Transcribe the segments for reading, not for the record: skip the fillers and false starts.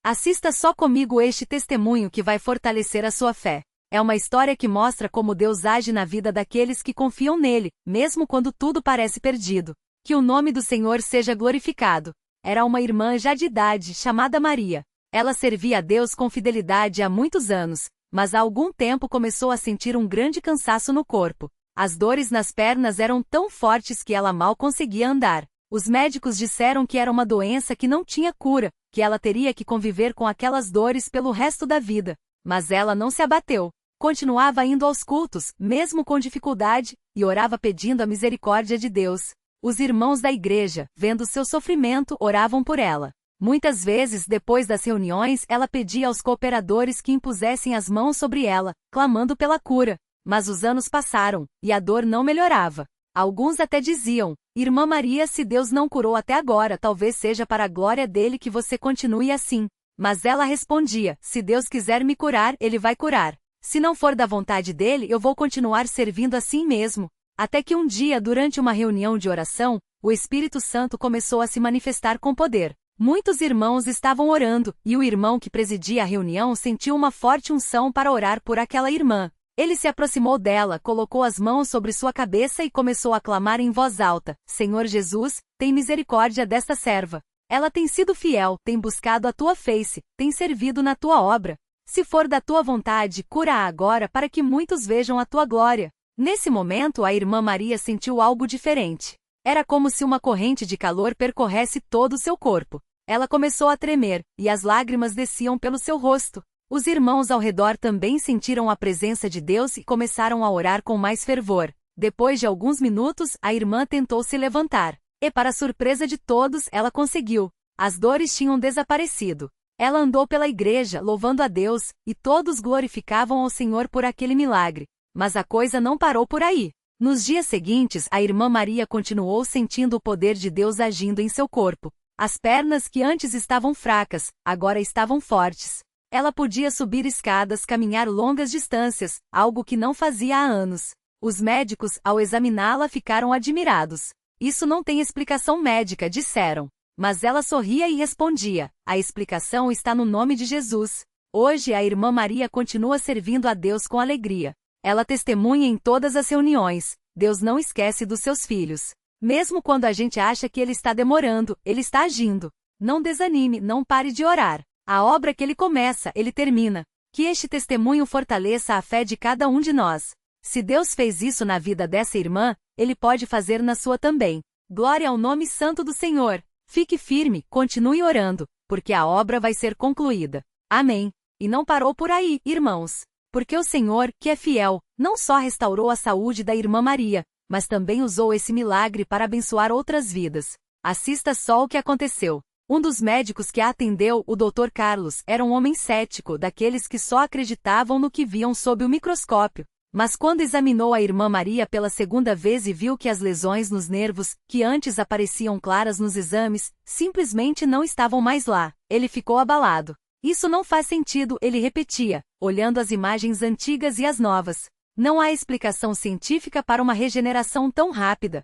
Assista só comigo este testemunho que vai fortalecer a sua fé. É uma história que mostra como Deus age na vida daqueles que confiam nele, mesmo quando tudo parece perdido. Que o nome do Senhor seja glorificado. Era uma irmã já de idade, chamada Maria. Ela servia a Deus com fidelidade há muitos anos, mas há algum tempo começou a sentir um grande cansaço no corpo. As dores nas pernas eram tão fortes que ela mal conseguia andar. Os médicos disseram que era uma doença que não tinha cura, que ela teria que conviver com aquelas dores pelo resto da vida. Mas ela não se abateu. Continuava indo aos cultos, mesmo com dificuldade, e orava pedindo a misericórdia de Deus. Os irmãos da igreja, vendo seu sofrimento, oravam por ela. Muitas vezes, depois das reuniões, ela pedia aos cooperadores que impusessem as mãos sobre ela, clamando pela cura. Mas os anos passaram, e a dor não melhorava. Alguns até diziam: Irmã Maria, se Deus não curou até agora, talvez seja para a glória dele que você continue assim. Mas ela respondia: se Deus quiser me curar, ele vai curar. Se não for da vontade dele, eu vou continuar servindo assim mesmo. Até que um dia, durante uma reunião de oração, o Espírito Santo começou a se manifestar com poder. Muitos irmãos estavam orando, e o irmão que presidia a reunião sentiu uma forte unção para orar por aquela irmã. Ele se aproximou dela, colocou as mãos sobre sua cabeça e começou a clamar em voz alta: Senhor Jesus, tem misericórdia desta serva. Ela tem sido fiel, tem buscado a tua face, tem servido na tua obra. Se for da tua vontade, cura-a agora para que muitos vejam a tua glória. Nesse momento, a irmã Maria sentiu algo diferente. Era como se uma corrente de calor percorresse todo o seu corpo. Ela começou a tremer, e as lágrimas desciam pelo seu rosto. Os irmãos ao redor também sentiram a presença de Deus e começaram a orar com mais fervor. Depois de alguns minutos, a irmã tentou se levantar. E, para surpresa de todos, ela conseguiu. As dores tinham desaparecido. Ela andou pela igreja, louvando a Deus, e todos glorificavam ao Senhor por aquele milagre. Mas a coisa não parou por aí. Nos dias seguintes, a irmã Maria continuou sentindo o poder de Deus agindo em seu corpo. As pernas que antes estavam fracas, agora estavam fortes. Ela podia subir escadas, caminhar longas distâncias, algo que não fazia há anos. Os médicos, ao examiná-la, ficaram admirados. Isso não tem explicação médica, disseram. Mas ela sorria e respondia: a explicação está no nome de Jesus. Hoje a irmã Maria continua servindo a Deus com alegria. Ela testemunha em todas as reuniões: Deus não esquece dos seus filhos. Mesmo quando a gente acha que ele está demorando, ele está agindo. Não desanime, não pare de orar. A obra que ele começa, ele termina. Que este testemunho fortaleça a fé de cada um de nós. Se Deus fez isso na vida dessa irmã, ele pode fazer na sua também. Glória ao nome santo do Senhor. Fique firme, continue orando, porque a obra vai ser concluída. Amém. E não parou por aí, irmãos. Porque o Senhor, que é fiel, não só restaurou a saúde da irmã Maria, mas também usou esse milagre para abençoar outras vidas. Assista só o que aconteceu. Um dos médicos que a atendeu, o Dr. Carlos, era um homem cético, daqueles que só acreditavam no que viam sob o microscópio. Mas quando examinou a irmã Maria pela segunda vez e viu que as lesões nos nervos, que antes apareciam claras nos exames, simplesmente não estavam mais lá, ele ficou abalado. Isso não faz sentido, ele repetia, olhando as imagens antigas e as novas. Não há explicação científica para uma regeneração tão rápida.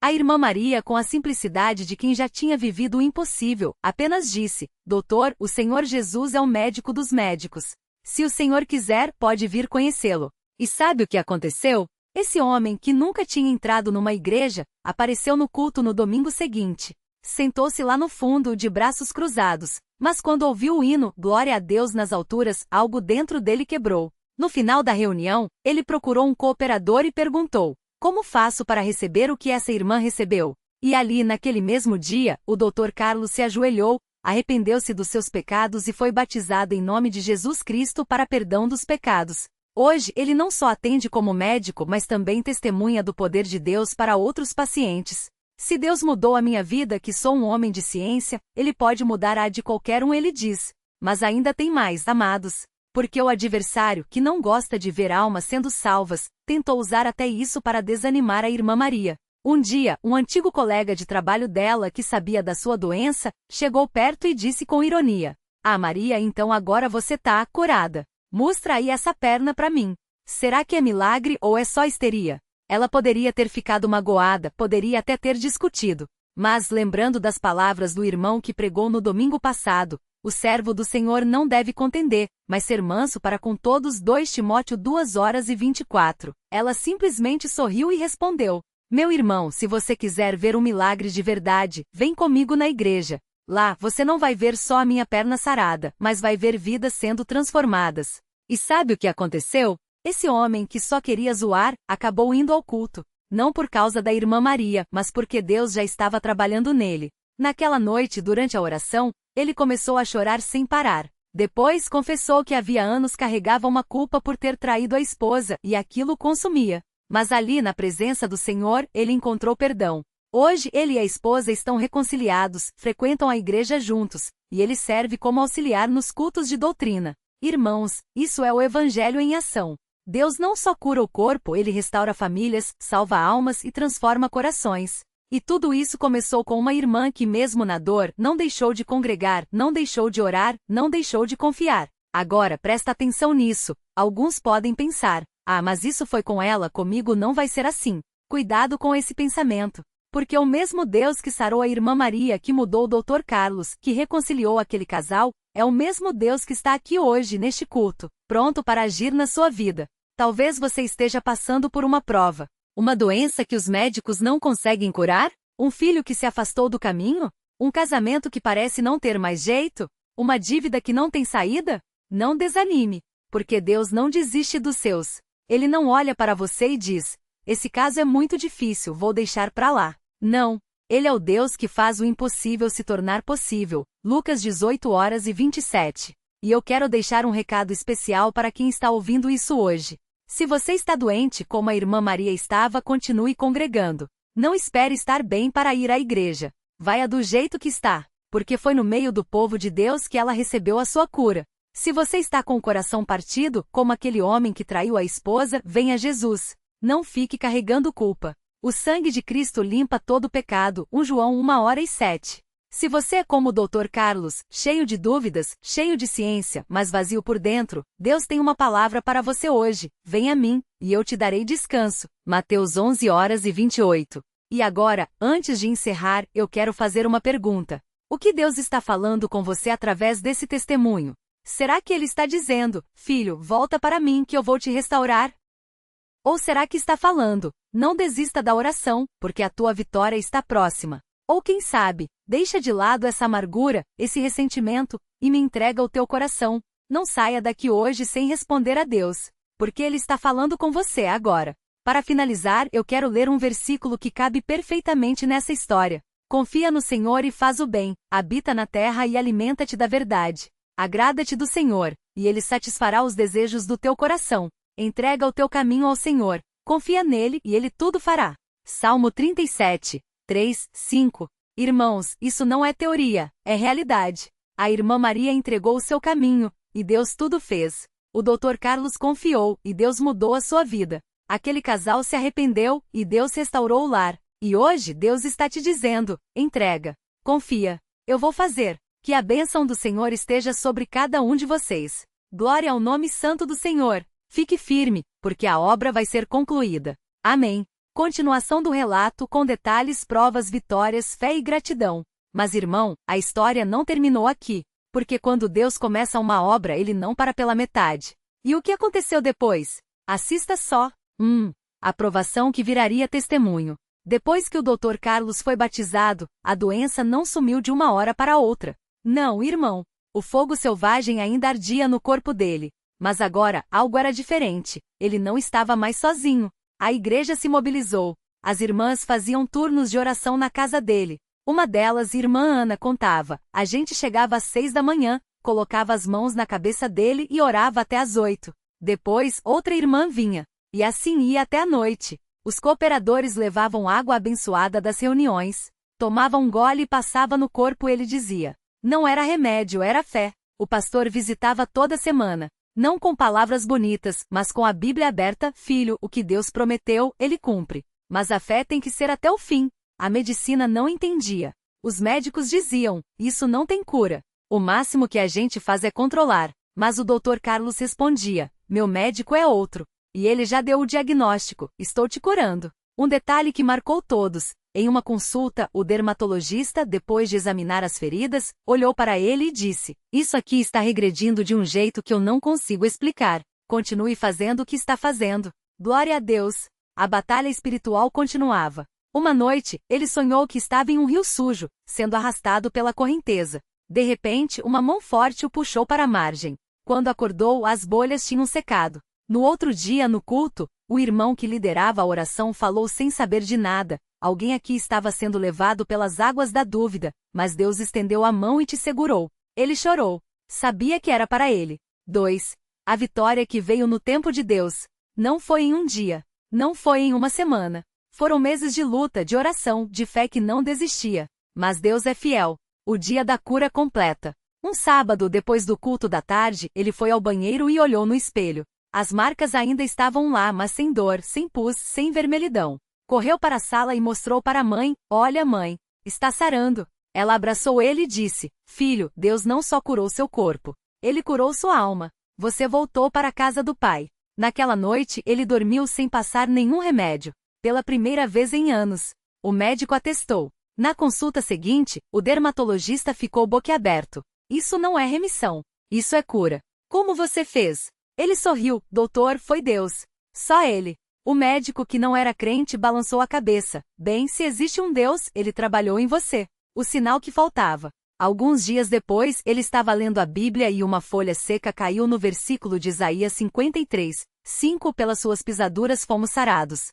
A irmã Maria, com a simplicidade de quem já tinha vivido o impossível, apenas disse: Doutor, o Senhor Jesus é o médico dos médicos. Se o Senhor quiser, pode vir conhecê-lo. E sabe o que aconteceu? Esse homem, que nunca tinha entrado numa igreja, apareceu no culto no domingo seguinte. Sentou-se lá no fundo, de braços cruzados. Mas quando ouviu o hino, Glória a Deus nas alturas, algo dentro dele quebrou. No final da reunião, ele procurou um cooperador e perguntou: Como faço para receber o que essa irmã recebeu? E ali, naquele mesmo dia, o Dr. Carlos se ajoelhou, arrependeu-se dos seus pecados e foi batizado em nome de Jesus Cristo para perdão dos pecados. Hoje, ele não só atende como médico, mas também testemunha do poder de Deus para outros pacientes. Se Deus mudou a minha vida, que sou um homem de ciência, ele pode mudar a de qualquer um, ele diz. Mas ainda tem mais, amados. Porque o adversário, que não gosta de ver almas sendo salvas, tentou usar até isso para desanimar a irmã Maria. Um dia, um antigo colega de trabalho dela, que sabia da sua doença, chegou perto e disse com ironia: Ah, Maria, então agora você tá curada. Mostra aí essa perna para mim. Será que é milagre ou é só histeria? Ela poderia ter ficado magoada, poderia até ter discutido. Mas, lembrando das palavras do irmão que pregou no domingo passado, O servo do Senhor não deve contender, mas ser manso para com todos. 2 Timóteo 2:24. Ela simplesmente sorriu e respondeu: Meu irmão, se você quiser ver um milagre de verdade, vem comigo na igreja. Lá, você não vai ver só a minha perna sarada, mas vai ver vidas sendo transformadas. E sabe o que aconteceu? Esse homem que só queria zoar, acabou indo ao culto. Não por causa da irmã Maria, mas porque Deus já estava trabalhando nele. Naquela noite, durante a oração, ele começou a chorar sem parar. Depois confessou que havia anos carregava uma culpa por ter traído a esposa, e aquilo o consumia. Mas ali, na presença do Senhor, ele encontrou perdão. Hoje ele e a esposa estão reconciliados, frequentam a igreja juntos, e ele serve como auxiliar nos cultos de doutrina. Irmãos, isso é o Evangelho em ação. Deus não só cura o corpo, ele restaura famílias, salva almas e transforma corações. E tudo isso começou com uma irmã que, mesmo na dor, não deixou de congregar, não deixou de orar, não deixou de confiar. Agora, presta atenção nisso. Alguns podem pensar: mas isso foi com ela, comigo não vai ser assim. Cuidado com esse pensamento. Porque o mesmo Deus que sarou a irmã Maria, que mudou o Dr. Carlos, que reconciliou aquele casal, é o mesmo Deus que está aqui hoje, neste culto, pronto para agir na sua vida. Talvez você esteja passando por uma prova. Uma doença que os médicos não conseguem curar? Um filho que se afastou do caminho? Um casamento que parece não ter mais jeito? Uma dívida que não tem saída? Não desanime, porque Deus não desiste dos seus. Ele não olha para você e diz: esse caso é muito difícil, vou deixar para lá. Não. Ele é o Deus que faz o impossível se tornar possível. Lucas 18:27. E eu quero deixar um recado especial para quem está ouvindo isso hoje. Se você está doente, como a irmã Maria estava, continue congregando. Não espere estar bem para ir à igreja. Vai do jeito que está, porque foi no meio do povo de Deus que ela recebeu a sua cura. Se você está com o coração partido, como aquele homem que traiu a esposa, venha a Jesus. Não fique carregando culpa. O sangue de Cristo limpa todo pecado. 1 João 1:7. Se você é como o Dr. Carlos, cheio de dúvidas, cheio de ciência, mas vazio por dentro, Deus tem uma palavra para você hoje. Vem a mim, e eu te darei descanso. Mateus 11:28. E agora, antes de encerrar, eu quero fazer uma pergunta. O que Deus está falando com você através desse testemunho? Será que Ele está dizendo: filho, volta para mim que eu vou te restaurar? Ou será que está falando: não desista da oração, porque a tua vitória está próxima? Ou quem sabe, deixa de lado essa amargura, esse ressentimento, e me entrega o teu coração. Não saia daqui hoje sem responder a Deus, porque Ele está falando com você agora. Para finalizar, eu quero ler um versículo que cabe perfeitamente nessa história. Confia no Senhor e faz o bem, habita na terra e alimenta-te da verdade. Agrada-te do Senhor, e Ele satisfará os desejos do teu coração. Entrega o teu caminho ao Senhor, confia nele e Ele tudo fará. Salmo 37. 3, 5. Irmãos, isso não é teoria, é realidade. A irmã Maria entregou o seu caminho, e Deus tudo fez. O Dr. Carlos confiou, e Deus mudou a sua vida. Aquele casal se arrependeu, e Deus restaurou o lar. E hoje Deus está te dizendo: entrega, confia, eu vou fazer. Que a bênção do Senhor esteja sobre cada um de vocês. Glória ao nome santo do Senhor. Fique firme, porque a obra vai ser concluída. Amém. Continuação do relato com detalhes, provas, vitórias, fé e gratidão. Mas irmão, a história não terminou aqui. Porque quando Deus começa uma obra, Ele não para pela metade. E o que aconteceu depois? Assista só. A provação que viraria testemunho. Depois que o Dr. Carlos foi batizado, a doença não sumiu de uma hora para outra. Não, irmão. O fogo selvagem ainda ardia no corpo dele. Mas agora, algo era diferente. Ele não estava mais sozinho. A igreja se mobilizou. As irmãs faziam turnos de oração na casa dele. Uma delas, irmã Ana, contava: a gente chegava às 6 da manhã, colocava as mãos na cabeça dele e orava até às 8. Depois, outra irmã vinha. E assim ia até a noite. Os cooperadores levavam água abençoada das reuniões. Tomava um gole e passava no corpo. Ele dizia: não era remédio, era fé. O pastor visitava toda semana. Não com palavras bonitas, mas com a Bíblia aberta. Filho, o que Deus prometeu, Ele cumpre. Mas a fé tem que ser até o fim. A medicina não entendia. Os médicos diziam: isso não tem cura. O máximo que a gente faz é controlar. Mas o Dr. Carlos respondia: meu médico é outro. E ele já deu o diagnóstico: estou te curando. Um detalhe que marcou todos: Em uma consulta, o dermatologista, depois de examinar as feridas, olhou para ele e disse: "Isso aqui está regredindo de um jeito que eu não consigo explicar. Continue fazendo o que está fazendo." Glória a Deus! A batalha espiritual continuava. Uma noite, ele sonhou que estava em um rio sujo, sendo arrastado pela correnteza. De repente, uma mão forte o puxou para a margem. Quando acordou, as bolhas tinham secado. No outro dia, no culto, o irmão que liderava a oração falou sem saber de nada: "Alguém aqui estava sendo levado pelas águas da dúvida, mas Deus estendeu a mão e te segurou." Ele chorou. Sabia que era para ele. 2. A vitória que veio no tempo de Deus. Não foi em um dia. Não foi em uma semana. Foram meses de luta, de oração, de fé que não desistia. Mas Deus é fiel. O dia da cura completa. Um sábado, depois do culto da tarde, ele foi ao banheiro e olhou no espelho. As marcas ainda estavam lá, mas sem dor, sem pus, sem vermelhidão. Correu para a sala e mostrou para a mãe: "Olha, mãe, está sarando." Ela abraçou ele e disse: "Filho, Deus não só curou seu corpo. Ele curou sua alma. Você voltou para a casa do Pai." Naquela noite, ele dormiu sem passar nenhum remédio. Pela primeira vez em anos. O médico atestou. Na consulta seguinte, o dermatologista ficou boquiaberto. "Isso não é remissão. Isso é cura." "Como você fez?" Ele sorriu: "Doutor, foi Deus." Só ele. O médico, que não era crente, balançou a cabeça. "Bem, se existe um Deus, ele trabalhou em você." O sinal que faltava. Alguns dias depois, ele estava lendo a Bíblia e uma folha seca caiu no versículo de Isaías 53, 5: "Pelas suas pisaduras fomos sarados."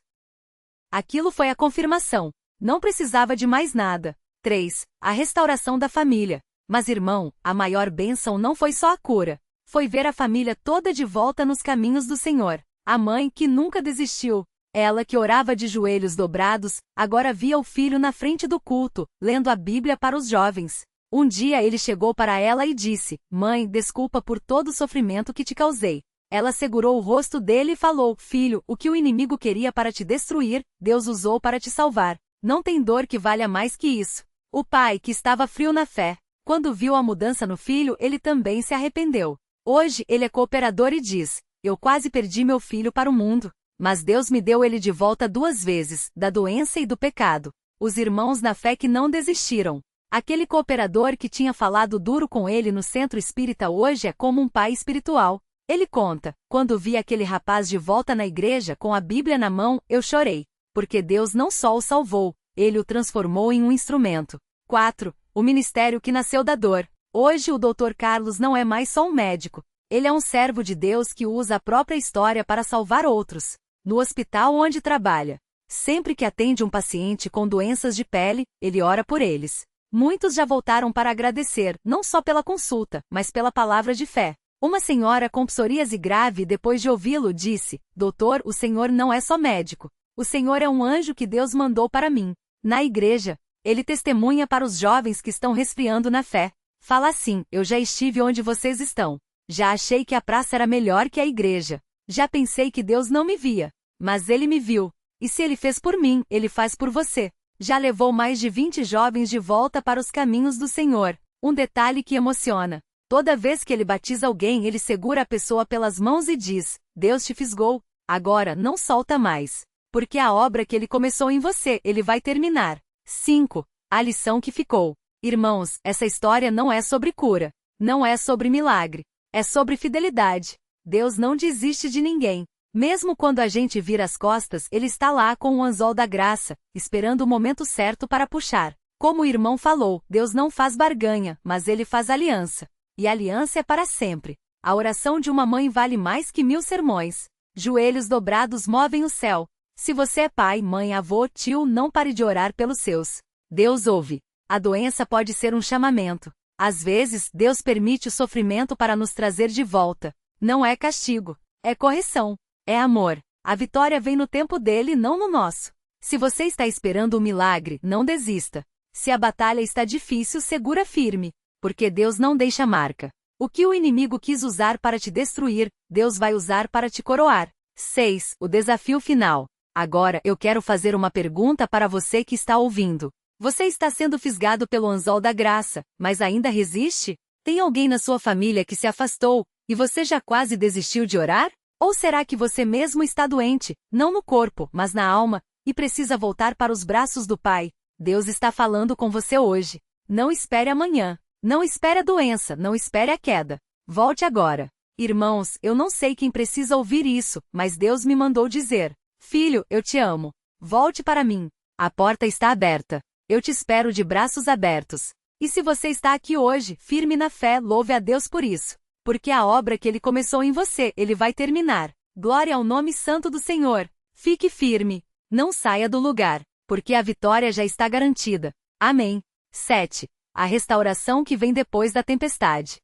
Aquilo foi a confirmação. Não precisava de mais nada. 3. A restauração da família. Mas, irmão, a maior bênção não foi só a cura. Foi ver a família toda de volta nos caminhos do Senhor. A mãe, que nunca desistiu. Ela, que orava de joelhos dobrados, agora via o filho na frente do culto, lendo a Bíblia para os jovens. Um dia ele chegou para ela e disse: "Mãe, desculpa por todo o sofrimento que te causei." Ela segurou o rosto dele e falou: "Filho, o que o inimigo queria para te destruir, Deus usou para te salvar. Não tem dor que valha mais que isso." O pai, que estava frio na fé, quando viu a mudança no filho, ele também se arrependeu. Hoje ele é cooperador e diz: "Eu quase perdi meu filho para o mundo, mas Deus me deu ele de volta 2 vezes, da doença e do pecado." Os irmãos na fé que não desistiram. Aquele cooperador que tinha falado duro com ele no centro espírita hoje é como um pai espiritual. Ele conta: "Quando vi aquele rapaz de volta na igreja com a Bíblia na mão, eu chorei. Porque Deus não só o salvou, ele o transformou em um instrumento." 4. O ministério que nasceu da dor. Hoje o Dr. Carlos não é mais só um médico. Ele é um servo de Deus que usa a própria história para salvar outros. No hospital onde trabalha, sempre que atende um paciente com doenças de pele, ele ora por eles. Muitos já voltaram para agradecer, não só pela consulta, mas pela palavra de fé. Uma senhora com psoríase grave, depois de ouvi-lo, disse: "Doutor, o senhor não é só médico. O senhor é um anjo que Deus mandou para mim." Na igreja, ele testemunha para os jovens que estão resfriando na fé. Fala assim: "Eu já estive onde vocês estão. Já achei que a praça era melhor que a igreja. Já pensei que Deus não me via. Mas ele me viu. E se ele fez por mim, ele faz por você." Já levou mais de 20 jovens de volta para os caminhos do Senhor. Um detalhe que emociona: toda vez que ele batiza alguém, ele segura a pessoa pelas mãos e diz: "Deus te fisgou. Agora não solta mais. Porque a obra que ele começou em você, ele vai terminar." 5. A lição que ficou. Irmãos, essa história não é sobre cura. Não é sobre milagre. É sobre fidelidade. Deus não desiste de ninguém. Mesmo quando a gente vira as costas, ele está lá com o anzol da graça, esperando o momento certo para puxar. Como o irmão falou, Deus não faz barganha, mas ele faz aliança. E a aliança é para sempre. A oração de uma mãe vale mais que 1000 sermões. Joelhos dobrados movem o céu. Se você é pai, mãe, avô, tio, não pare de orar pelos seus. Deus ouve. A doença pode ser um chamamento. Às vezes, Deus permite o sofrimento para nos trazer de volta. Não é castigo. É correção. É amor. A vitória vem no tempo dele, não no nosso. Se você está esperando um milagre, não desista. Se a batalha está difícil, segura firme. Porque Deus não deixa marca. O que o inimigo quis usar para te destruir, Deus vai usar para te coroar. 6. O desafio final. Agora eu quero fazer uma pergunta para você que está ouvindo. Você está sendo fisgado pelo anzol da graça, mas ainda resiste? Tem alguém na sua família que se afastou, e você já quase desistiu de orar? Ou será que você mesmo está doente, não no corpo, mas na alma, e precisa voltar para os braços do Pai. Deus está falando com você hoje. Não espere amanhã. Não espere a doença, não espere a queda. Volte agora. Irmãos, eu não sei quem precisa ouvir isso, mas Deus me mandou dizer: filho, eu te amo. Volte para mim. A porta está aberta. Eu te espero de braços abertos. E se você está aqui hoje, firme na fé, louve a Deus por isso. Porque a obra que Ele começou em você, Ele vai terminar. Glória ao nome santo do Senhor. Fique firme. Não saia do lugar, porque a vitória já está garantida. Amém. 7. A restauração que vem depois da tempestade.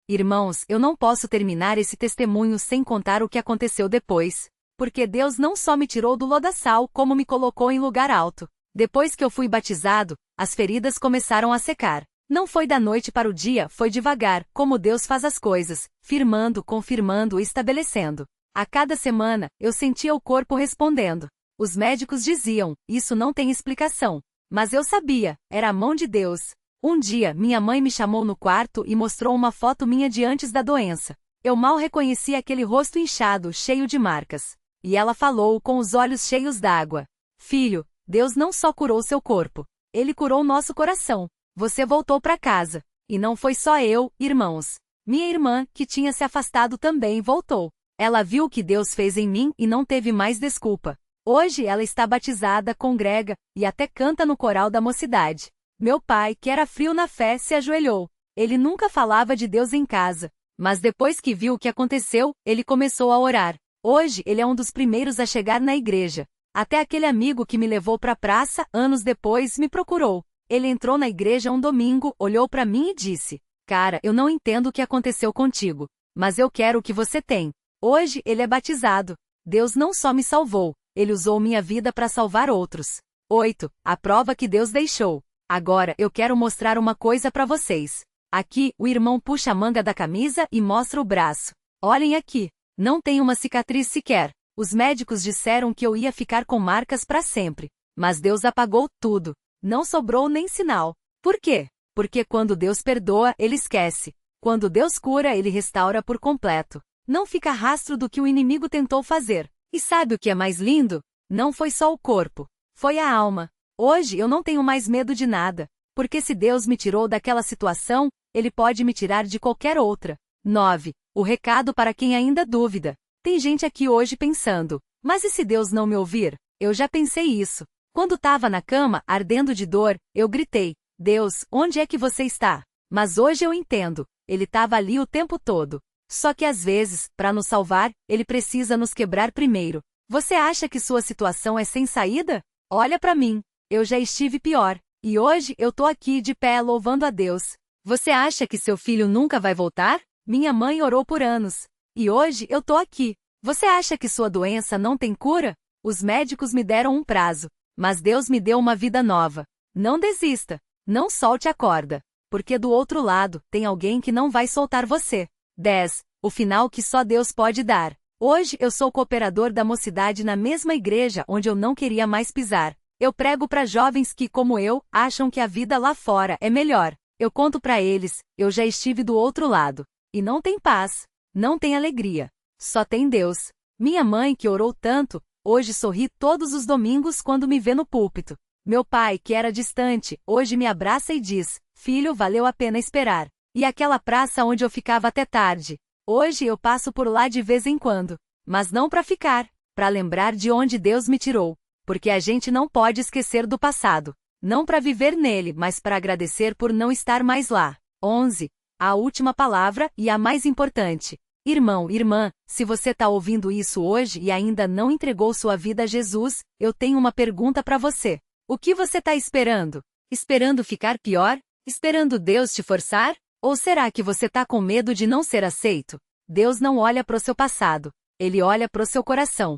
Irmãos, eu não posso terminar esse testemunho sem contar o que aconteceu depois. Porque Deus não só me tirou do lodaçal, como me colocou em lugar alto. Depois que eu fui batizado, as feridas começaram a secar. Não foi da noite para o dia, foi devagar, como Deus faz as coisas, firmando, confirmando e estabelecendo. A cada semana, eu sentia o corpo respondendo. Os médicos diziam, isso não tem explicação. Mas eu sabia, era a mão de Deus. Um dia, minha mãe me chamou no quarto e mostrou uma foto minha de antes da doença. Eu mal reconheci aquele rosto inchado, cheio de marcas. E ela falou com os olhos cheios d'água: filho, Deus não só curou seu corpo, Ele curou nosso coração. Você voltou para casa. E não foi só eu, irmãos. Minha irmã, que tinha se afastado também, voltou. Ela viu o que Deus fez em mim e não teve mais desculpa. Hoje ela está batizada, congrega, e até canta no coral da mocidade. Meu pai, que era frio na fé, se ajoelhou. Ele nunca falava de Deus em casa. Mas depois que viu o que aconteceu, ele começou a orar. Hoje ele é um dos primeiros a chegar na igreja. Até aquele amigo que me levou para a praça, anos depois, me procurou. Ele entrou na igreja um domingo, olhou para mim e disse: cara, eu não entendo o que aconteceu contigo, mas eu quero o que você tem. Hoje ele é batizado. Deus não só me salvou, Ele usou minha vida para salvar outros. 8. A prova que Deus deixou. Agora eu quero mostrar uma coisa para vocês. Aqui, o irmão puxa a manga da camisa e mostra o braço. Olhem aqui. Não tem uma cicatriz sequer. Os médicos disseram que eu ia ficar com marcas para sempre. Mas Deus apagou tudo. Não sobrou nem sinal. Por quê? Porque quando Deus perdoa, Ele esquece. Quando Deus cura, Ele restaura por completo. Não fica rastro do que o inimigo tentou fazer. E sabe o que é mais lindo? Não foi só o corpo. Foi a alma. Hoje eu não tenho mais medo de nada. Porque se Deus me tirou daquela situação, Ele pode me tirar de qualquer outra. 9. O recado para quem ainda duvida. Tem gente aqui hoje pensando: mas e se Deus não me ouvir? Eu já pensei isso. Quando estava na cama, ardendo de dor, eu gritei: Deus, onde é que você está? Mas hoje eu entendo. Ele estava ali o tempo todo. Só que às vezes, para nos salvar, Ele precisa nos quebrar primeiro. Você acha que sua situação é sem saída? Olha para mim. Eu já estive pior. E hoje eu tô aqui de pé louvando a Deus. Você acha que seu filho nunca vai voltar? Minha mãe orou por anos. E hoje eu tô aqui. Você acha que sua doença não tem cura? Os médicos me deram um prazo. Mas Deus me deu uma vida nova. Não desista. Não solte a corda. Porque do outro lado, tem alguém que não vai soltar você. 10. O final que só Deus pode dar. Hoje eu sou cooperador da mocidade na mesma igreja onde eu não queria mais pisar. Eu prego para jovens que, como eu, acham que a vida lá fora é melhor. Eu conto para eles: eu já estive do outro lado. E não tem paz. Não tem alegria. Só tem Deus. Minha mãe, que orou tanto, hoje sorri todos os domingos quando me vê no púlpito. Meu pai, que era distante, hoje me abraça e diz: filho, valeu a pena esperar. E aquela praça onde eu ficava até tarde. Hoje eu passo por lá de vez em quando. Mas não para ficar, para lembrar de onde Deus me tirou. Porque a gente não pode esquecer do passado. Não para viver nele, mas para agradecer por não estar mais lá. 11. A última palavra e a mais importante. Irmão, irmã, se você está ouvindo isso hoje e ainda não entregou sua vida a Jesus, eu tenho uma pergunta para você. O que você está esperando? Esperando ficar pior? Esperando Deus te forçar? Ou será que você está com medo de não ser aceito? Deus não olha para o seu passado. Ele olha para o seu coração.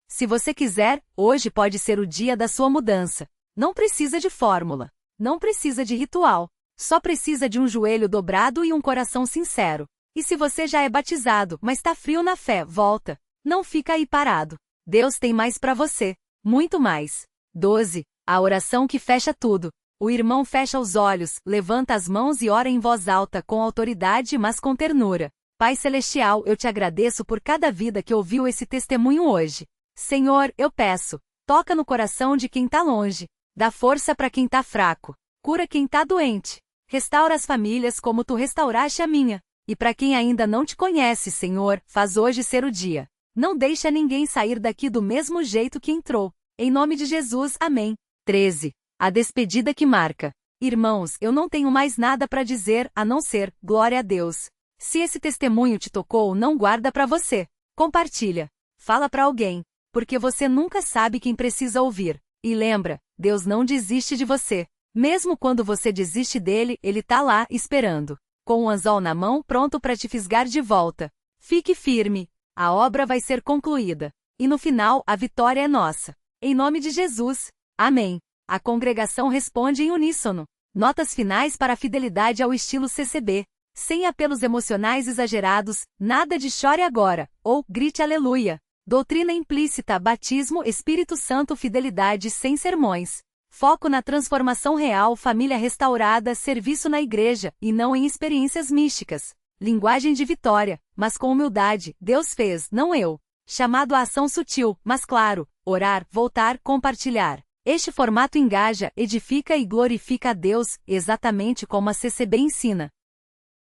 Se você quiser, hoje pode ser o dia da sua mudança. Não precisa de fórmula. Não precisa de ritual. Só precisa de um joelho dobrado e um coração sincero. E se você já é batizado, mas está frio na fé, volta. Não fica aí parado. Deus tem mais para você. Muito mais. 12. A oração que fecha tudo. O irmão fecha os olhos, levanta as mãos e ora em voz alta com autoridade, mas com ternura. Pai Celestial, eu te agradeço por cada vida que ouviu esse testemunho hoje. Senhor, eu peço, Toca no coração de quem tá longe. Dá força para quem tá fraco. Cura quem tá doente. Restaura as famílias como tu restauraste a minha. E para quem ainda não te conhece, Senhor, faz hoje ser o dia. Não deixa ninguém sair daqui do mesmo jeito que entrou. Em nome de Jesus, amém. 13. A despedida que marca. Irmãos, eu não tenho mais nada para dizer, a não ser, glória a Deus. Se esse testemunho te tocou, não guarda para você. Compartilha. Fala para alguém. Porque você nunca sabe quem precisa ouvir. E lembra, Deus não desiste de você. Mesmo quando você desiste dele, ele tá lá, esperando. Com um anzol na mão, pronto para te fisgar de volta. Fique firme. A obra vai ser concluída. E no final, a vitória é nossa. Em nome de Jesus. Amém. A congregação responde em uníssono. Notas finais para a fidelidade ao estilo CCB. Sem apelos emocionais exagerados, nada de chore agora, ou grite aleluia. Doutrina implícita, batismo, Espírito Santo, fidelidade sem sermões. Foco na transformação real, família restaurada, serviço na igreja, e não em experiências místicas. Linguagem de vitória, mas com humildade, Deus fez, não eu. Chamado à ação sutil, mas claro, orar, voltar, compartilhar. Este formato engaja, edifica e glorifica a Deus, exatamente como a CCB ensina.